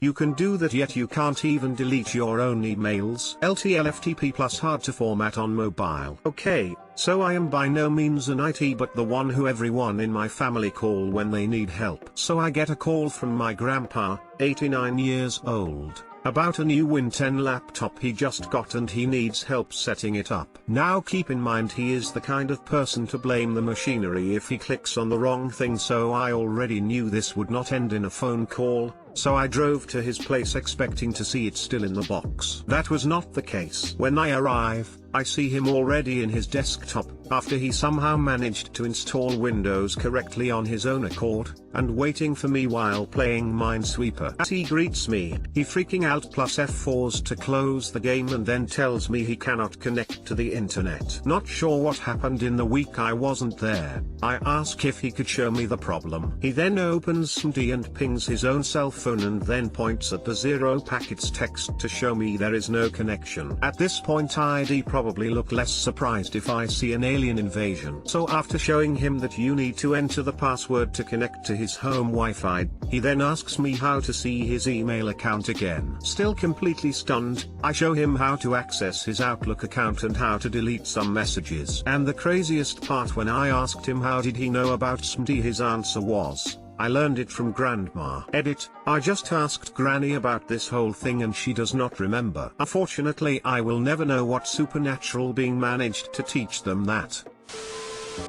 You can do that, yet you can't even delete your own emails. LTLFTP plus hard to format on mobile. Okay, so I am by no means an IT but the one who everyone in my family call when they need help. So I get a call from my grandpa, 89 years old, about a new Win 10 laptop he just got and he needs help setting it up. Now keep in mind he is the kind of person to blame the machinery if he clicks on the wrong thing, so I already knew this would not end in a phone call. So I drove to his place expecting to see it still in the box. That was not the case. When I arrive, I see him already in his desktop, after he somehow managed to install Windows correctly on his own accord, and waiting for me while playing Minesweeper. As he greets me, he freaking out plus F4s to close the game and then tells me he cannot connect to the internet. Not sure what happened in the week I wasn't there. I ask if he could show me the problem. He then opens SMD and pings his own cell phone and then points at the 0 packets text to show me there is no connection. At this point I'd probably look less surprised if I see an alien invasion. So after showing him that you need to enter the password to connect to his home Wi-Fi, he then asks me how to see his email account again. Still completely stunned, I show him how to access his Outlook account and how to delete some messages. And the craziest part, when I asked him how did he know about SMD, his answer was, I learned it from Grandma. Edit, I just asked Granny about this whole thing and she does not remember. Unfortunately I will never know what supernatural being managed to teach them that.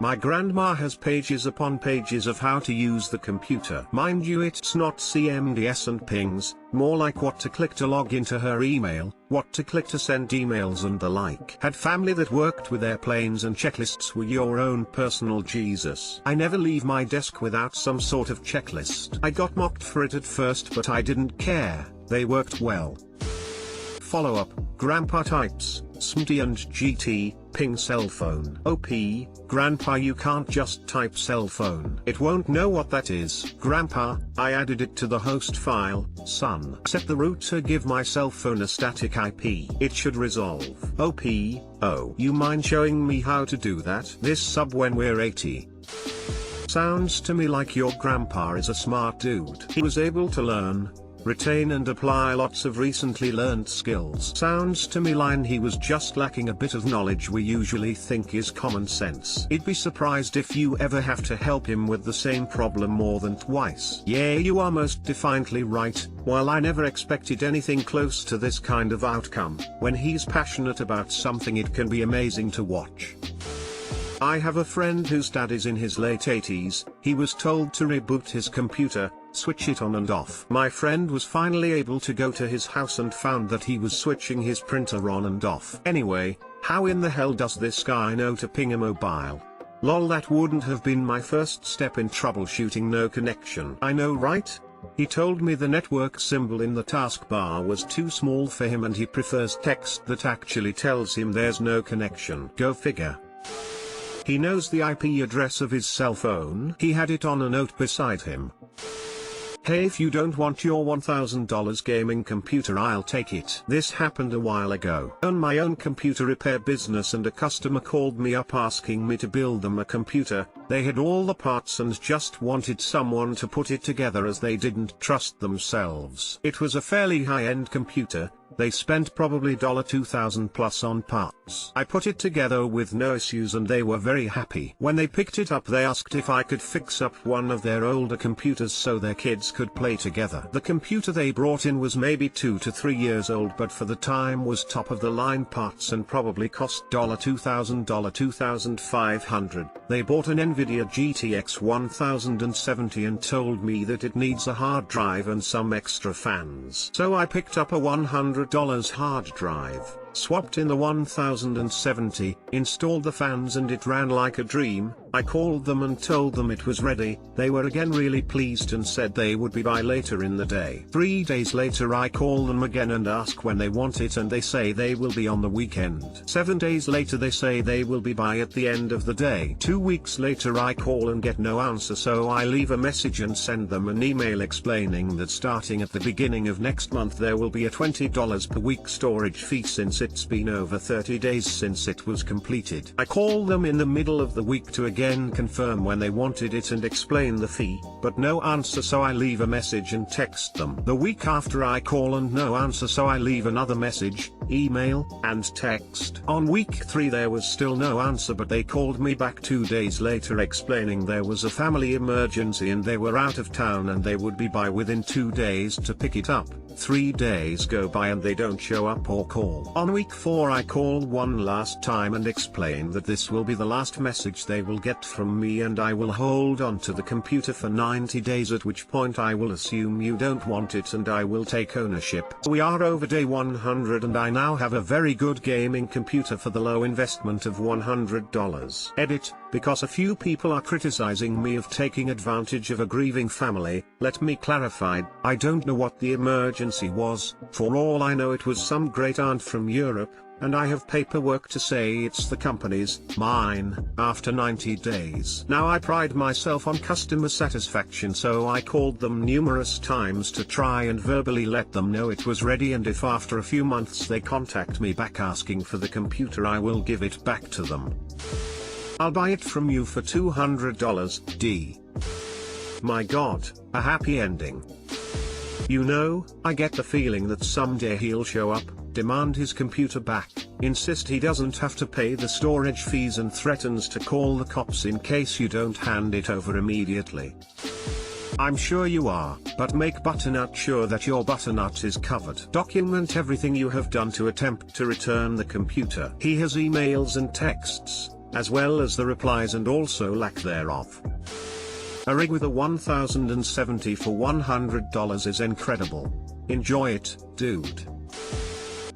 My grandma has pages upon pages of how to use the computer. Mind you, it's not CMDS and pings, more like what to click to log into her email, what to click to send emails and the like. Had family that worked with airplanes and checklists were your own personal Jesus. I never leave my desk without some sort of checklist. I got mocked for it at first but I didn't care, they worked well. Follow up, Grandpa types, SMD and GT, ping cell phone. OP, Grandpa you can't just type cell phone. It won't know what that is. Grandpa, I added it to the host file, son. Set the router, give my cell phone a static IP. It should resolve. OP, oh. You mind showing me how to do that? This sub when we're 80. Sounds to me like your grandpa is a smart dude. He was able to learn, retain and apply lots of recently learned skills. Sounds to me like he was just lacking a bit of knowledge we usually think is common sense. I'd be surprised if you ever have to help him with the same problem more than twice. Yeah, you are most definitely right. While I never expected anything close to this kind of outcome, when he's passionate about something it can be amazing to watch. I have a friend whose dad is in his late 80s, he was told to reboot his computer, switch it on and off. My friend was finally able to go to his house and found that he was switching his printer on and off. Anyway, how in the hell does this guy know to ping a mobile? Lol, that wouldn't have been my first step in troubleshooting no connection. I know, right? He told me the network symbol in the taskbar was too small for him and he prefers text that actually tells him there's no connection. Go figure. He knows the IP address of his cell phone. He had it on a note beside him. Hey, if you don't want your $1,000 gaming computer, I'll take it. This happened a while ago. I own my own computer repair business and a customer called me up asking me to build them a computer. They had all the parts and just wanted someone to put it together as they didn't trust themselves. It was a fairly high-end computer. They spent probably $2,000 plus on parts. I put it together with no issues and they were very happy. When they picked it up they asked if I could fix up one of their older computers so their kids could play together. The computer they brought in was maybe 2 to 3 years old but for the time was top of the line parts and probably cost $2,000, $2,500. They bought an NVIDIA GTX 1070 and told me that it needs a hard drive and some extra fans. So I picked up a $100 hard drive, swapped in the 1070, installed the fans and it ran like a dream. I called them and told them it was ready. They were again really pleased and said they would be by later in the day. 3 days later I call them again and ask when they want it and they say they will be on the weekend. 7 days later they say they will be by at the end of the day. 2 weeks later I call and get no answer, so I leave a message and send them an email explaining that starting at the beginning of next month there will be a $20 per week storage fee since it's been over 30 days since it was completed. I call them in the middle of the week to again confirm when they wanted it and explain the fee, but no answer, so I leave a message and text them. The week after I call and no answer, so I leave another message, email, and text. On week 3 there was still no answer, but they called me back 2 days later explaining there was a family emergency and they were out of town and they would be by within 2 days to pick it up. 3 days go by and they don't show up or call. On week 4 I call one last time and explain that this will be the last message they will get from me and I will hold on to the computer for 90 days, at which point I will assume you don't want it and I will take ownership. We are over day 100 and I now have a very good gaming computer for the low investment of $100. Edit, because a few people are criticizing me of taking advantage of a grieving family. Let me clarify, I don't know what the emergency was. For all I know it was some great aunt from Europe, and I have paperwork to say it's the company's, mine, after 90 days. Now I pride myself on customer satisfaction, so I called them numerous times to try and verbally let them know it was ready, and if after a few months they contact me back asking for the computer, I will give it back to them. I'll buy it from you for $200. D. My God, a happy ending. You know, I get the feeling that someday he'll show up, demand his computer back, insist he doesn't have to pay the storage fees, and threatens to call the cops in case you don't hand it over immediately. I'm sure you are, but make Butternut sure that your butternut is covered. Document everything you have done to attempt to return the computer. He has emails and texts, as well as the replies and also lack thereof. A rig with a 1070 for $100 is incredible. Enjoy it, dude.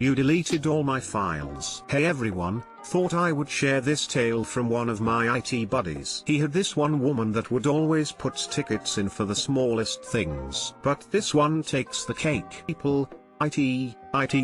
You deleted all my files. Hey everyone, thought I would share this tale from one of my IT buddies. He had this one woman that would always put tickets in for the smallest things. But this one takes the cake. People, IT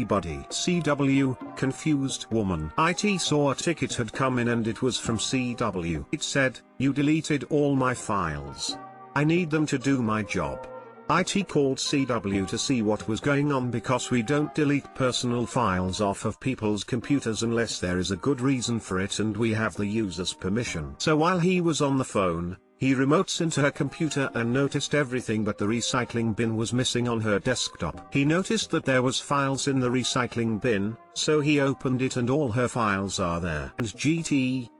buddy. CW, confused woman. IT saw a ticket had come in and it was from CW. It said, you deleted all my files. I need them to do my job. IT called CW to see what was going on, because we don't delete personal files off of people's computers unless there is a good reason for it and we have the user's permission. So while he was on the phone, he remotes into her computer and noticed everything but the recycling bin was missing on her desktop. He noticed that there was files in the recycling bin, so he opened it and all her files are there. And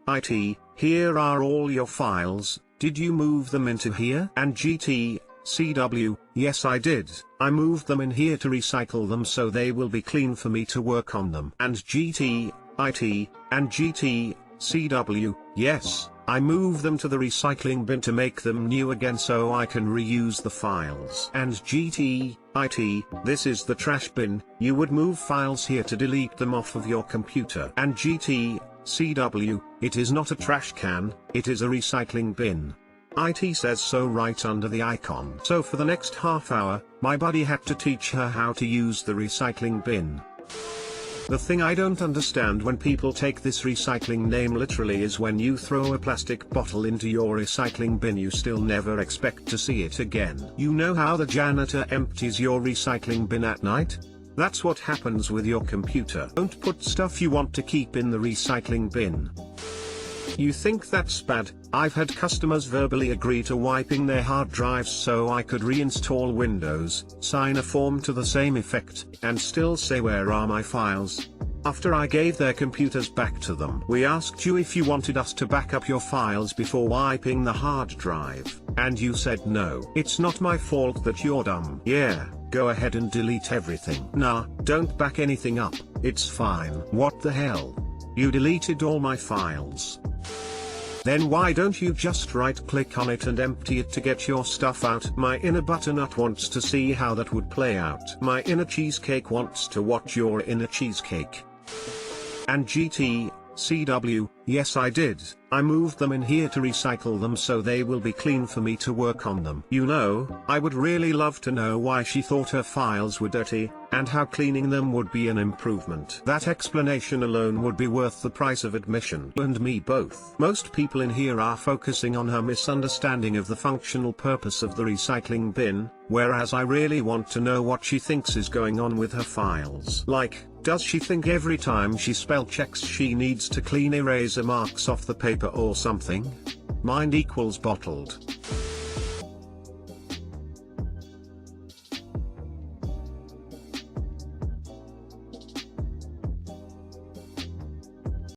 IT, here are all your files, did you move them into here? And CW, yes I did, I moved them in here to recycle them so they will be clean for me to work on them. And IT, and CW, yes, I moved them to the recycling bin to make them new again so I can reuse the files. And IT, this is the trash bin, you would move files here to delete them off of your computer. And CW, it is not a trash can, it is a recycling bin. IT says so right under the icon. So for the next half hour, my buddy had to teach her how to use the recycling bin. The thing I don't understand when people take this recycling name literally is when you throw a plastic bottle into your recycling bin, you still never expect to see it again. You know how the janitor empties your recycling bin at night? That's what happens with your computer. Don't put stuff you want to keep in the recycling bin. You think that's bad? I've had customers verbally agree to wiping their hard drives so I could reinstall Windows, sign a form to the same effect, and still say where are my files? After I gave their computers back to them. We asked you if you wanted us to back up your files before wiping the hard drive, and you said no. It's not my fault that you're dumb. Yeah, go ahead and delete everything. Nah, don't back anything up, it's fine. What the hell? You deleted all my files. Then why don't you just right-click on it and empty it to get your stuff out? My inner butternut wants to see how that would play out. My inner cheesecake wants to watch your inner cheesecake. And CW, Yes, I did. I moved them in here to recycle them so they will be clean for me to work on them. You know, I would really love to know why she thought her files were dirty, and how cleaning them would be an improvement. That explanation alone would be worth the price of admission. You and me both. Most people in here are focusing on her misunderstanding of the functional purpose of the recycling bin, whereas I really want to know what she thinks is going on with her files. Like, does she think every time she spell checks she needs to clean eraser marks off the paper or something? Mind equals bottled.